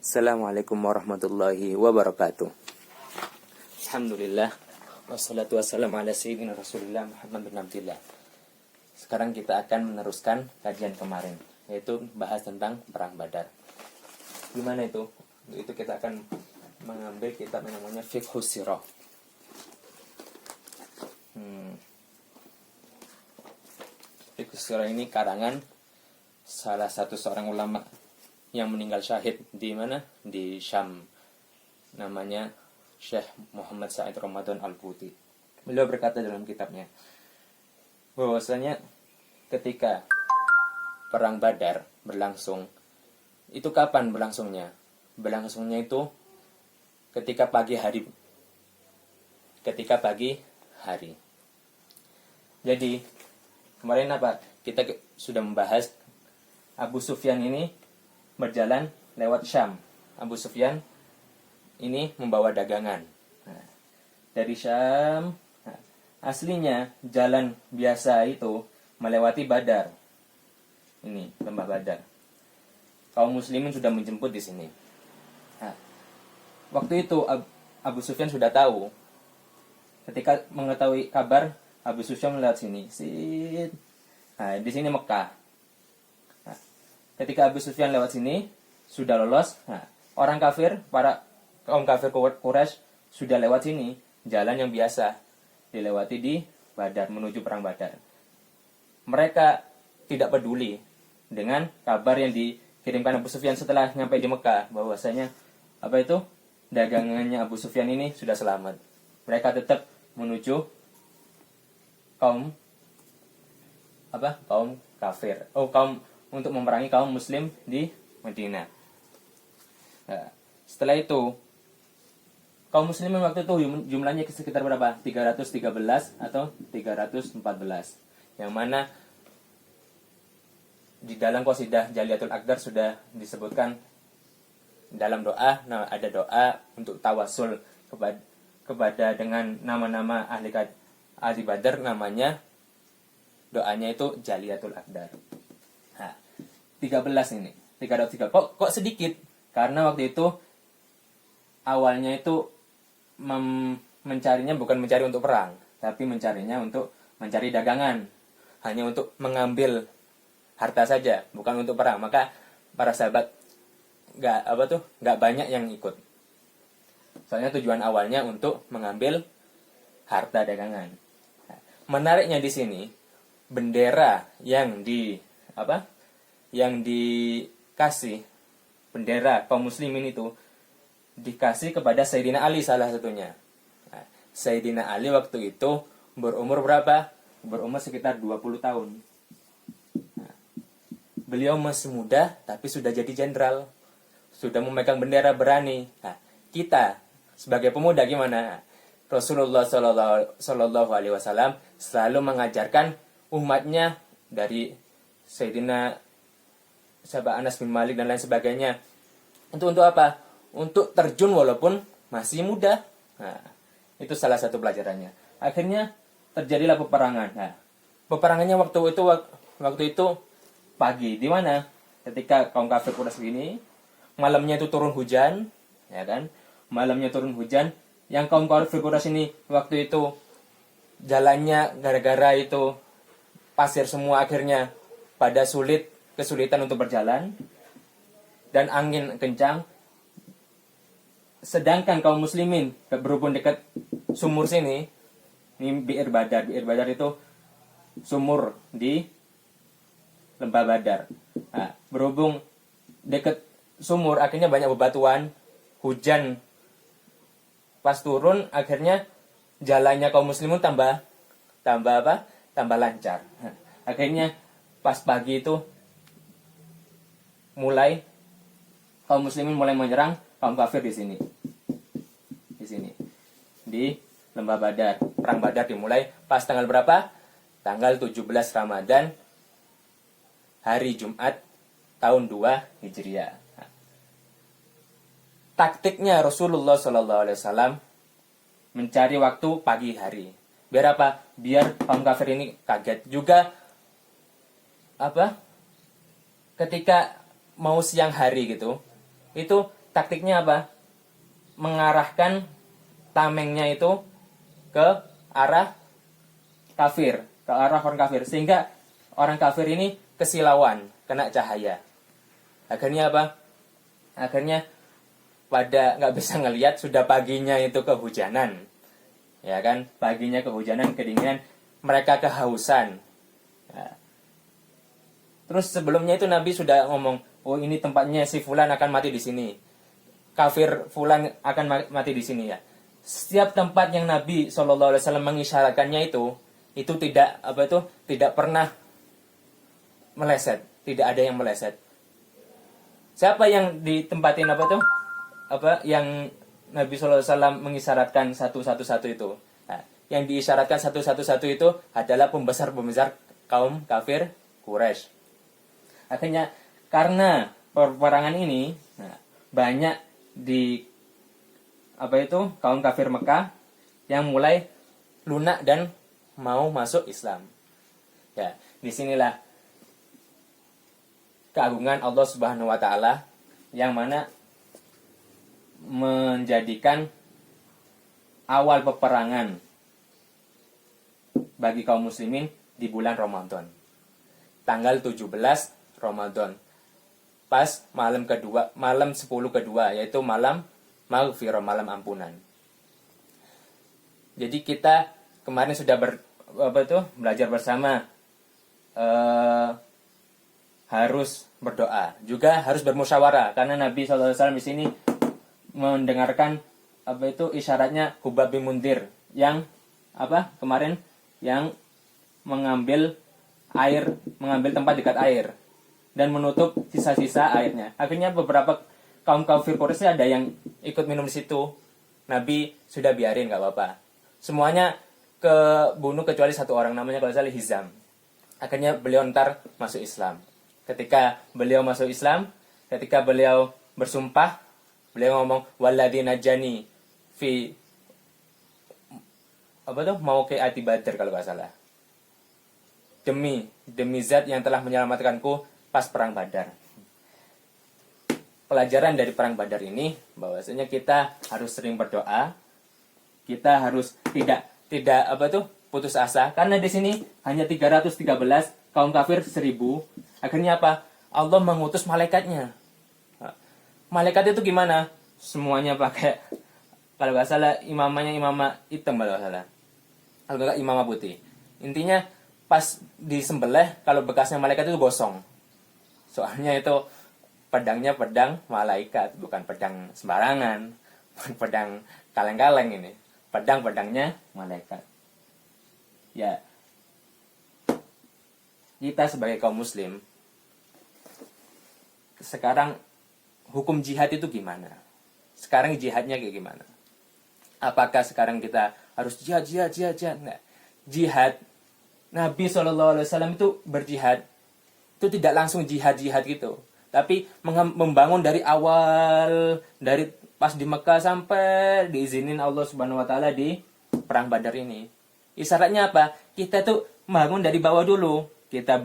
Assalamualaikum warahmatullahi wabarakatuh. Alhamdulillah, wassalatu wassalamu ala sayyidina Rasulillah Muhammad bin Abdillah. Sekarang kita akan meneruskan kajian kemarin, yaitu bahas tentang Perang Badar. Gimana itu? Itu kita akan mengambil kitab yang namanya Fiqhus Sirah. Fiqhus Sirah ini karangan salah satu seorang ulama yang meninggal syahid di mana? Di Syam. Namanya Syekh Muhammad Sa'id Ramadan Al-Quti. Beliau berkata dalam kitabnya bahwasanya ketika Perang Badar berlangsung, itu kapan berlangsungnya? Berlangsungnya itu ketika pagi hari. Jadi kemarin apa? Kita sudah membahas Abu Sufyan ini berjalan lewat Syam. Abu Sufyan ini membawa dagangan. Nah, dari Syam, aslinya jalan biasa itu melewati Badar. Ini lembah Badar. Kaum muslimin sudah menjemput di sini. Nah, waktu itu Abu Sufyan sudah tahu. Ketika mengetahui kabar, Abu Sufyan melihat sini. Nah, di sini Mekah. Nah, ketika Abu Sufyan lewat sini, sudah lolos. Nah, orang kafir, para kaum kafir Quraisy sudah lewat sini, jalan yang biasa dilewati di Badar, menuju Perang Badar. Mereka tidak peduli dengan kabar yang dikirimkan Abu Sufyan setelah sampai di Mekah, bahwasanya dagangannya Abu Sufyan ini sudah selamat. Mereka tetap menuju kaum kafir, untuk memerangi kaum muslim di Madinah. Nah, setelah itu kaum muslimin waktu itu jumlahnya sekitar berapa? 313 atau 314. Yang mana di dalam qasidah Jaliyatul Aqdar sudah disebutkan dalam doa. Nah, ada doa untuk tawasul kepada dengan nama-nama ahli Badar, namanya doanya itu Jaliyatul Aqdar. Nah, 13 ini. 303. Kok sedikit? Karena waktu itu awalnya itu mencarinya bukan mencari untuk perang, tapi mencarinya untuk mencari dagangan, hanya untuk mengambil harta saja, bukan untuk perang. Maka para sahabat nggak banyak yang ikut. Soalnya tujuan awalnya untuk mengambil harta dagangan. Menariknya di sini, bendera yang dikasih, bendera kaum muslimin itu dikasih kepada Sayyidina Ali salah satunya. Nah, Sayyidina Ali waktu itu berumur berapa? Berumur sekitar 20 tahun. Nah, beliau masih muda tapi sudah jadi jenderal. Sudah memegang bendera, berani. Nah, kita sebagai pemuda gimana? Rasulullah Shallallahu Alaihi Wasallam selalu mengajarkan umatnya, dari Sayyidina Anas bin Malik dan lain sebagainya. Untuk apa? Untuk terjun walaupun masih muda. Nah, itu salah satu pelajarannya. Akhirnya terjadilah peperangan. Nah, peperangannya waktu itu pagi. Di mana? Ketika kaum kafir Quraisy ini, malamnya itu turun hujan, ya kan? Malamnya turun hujan. Yang kaum kafir Quraisy ini waktu itu jalannya gara-gara itu pasir semua, akhirnya pada kesulitan untuk berjalan, dan angin kencang. Sedangkan kaum muslimin berhubung dekat sumur sini, ini Bi'ir Badar. Bi'ir Badar itu sumur di lembah Badar. Nah, berhubung dekat sumur, akhirnya banyak bebatuan, hujan pas turun, akhirnya jalannya kaum muslimin tambah lancar. Nah, akhirnya pas pagi itu kaum muslimin mulai menyerang kaum kafir di sini di lembah Badar. Perang Badar dimulai pas tanggal berapa? Tanggal 17 Ramadan, hari Jumat tahun 2 Hijriah. Nah, taktiknya Rasulullah Shallallahu Alaihi Wasallam mencari waktu pagi hari. Biar apa? Biar kaum kafir ini kaget. Juga ketika mau siang hari gitu, itu taktiknya apa? Mengarahkan tamengnya itu ke arah kafir, ke arah orang kafir, sehingga orang kafir ini kesilauan, kena cahaya. Akhirnya apa? Akhirnya pada nggak bisa ngelihat, sudah paginya itu kehujanan, ya kan? Paginya kehujanan, kedinginan, mereka kehausan. Ya. Terus sebelumnya itu Nabi sudah ngomong, oh ini tempatnya si Fulan akan mati di sini, kafir Fulan akan mati di sini ya. Setiap tempat yang Nabi SAW mengisyaratkannya itu tidak pernah meleset, tidak ada yang meleset. Siapa yang ditempatin yang Nabi SAW mengisyaratkan satu-satu itu? Nah, yang diisyaratkan satu-satu itu adalah pembesar-pembesar kaum kafir Quraisy. Akhirnya karena peperangan ini, banyak di kaum kafir Mekah yang mulai lunak dan mau masuk Islam. Ya, disinilah keagungan Allah Subhanahu wa taala yang mana menjadikan awal peperangan bagi kaum muslimin di bulan Ramadan. Tanggal 17 Ramadan. Pas malam 10 kedua, yaitu malam maghfirah, malam ampunan. Jadi kita kemarin sudah belajar bersama, harus berdoa, juga harus bermusyawarah, karena Nabi SAW di sini mendengarkan isyaratnya Hubab bin Mundir yang kemarin yang mengambil tempat dekat air dan menutup sisa-sisa airnya. Akhirnya beberapa kaum kafir Quraisy ada yang ikut minum di situ. Nabi sudah biarin, nggak apa-apa. Semuanya kebunuh kecuali satu orang, namanya kalau salah Hizam. Akhirnya beliau ntar masuk Islam. Ketika beliau masuk Islam, ketika beliau bersumpah, beliau ngomong waladzi najani fi mauqi'ati Badr kalau nggak salah. Demi zat yang telah menyelamatkanku pas perang Badar. Pelajaran dari perang Badar ini bahwasanya kita harus sering berdoa. Kita harus tidak putus asa, karena di sini hanya 313, kaum kafir 1000. Akhirnya apa? Allah mengutus malaikatnya. Malaikat itu gimana? Semuanya pakai, kalau nggak salah imamah hitam, kalau nggak salah, kalau nggak imamah putih. Intinya pas disembelih, kalau bekasnya malaikat itu gosong. Soalnya itu pedangnya pedang malaikat, bukan pedang sembarangan, bukan pedang kaleng-kaleng ini. Pedangnya malaikat. Ya, kita sebagai kaum muslim sekarang, hukum jihad itu gimana? Sekarang jihadnya kayak gimana? Apakah sekarang kita harus jihad? Nggak. Jihad, Nabi SAW itu berjihad itu tidak langsung jihad gitu, tapi membangun dari awal, dari pas di Mekah sampai diizinin Allah Subhanahu wa taala di perang Badar ini. Isyaratnya apa? Kita tuh bangun dari bawah dulu. Kita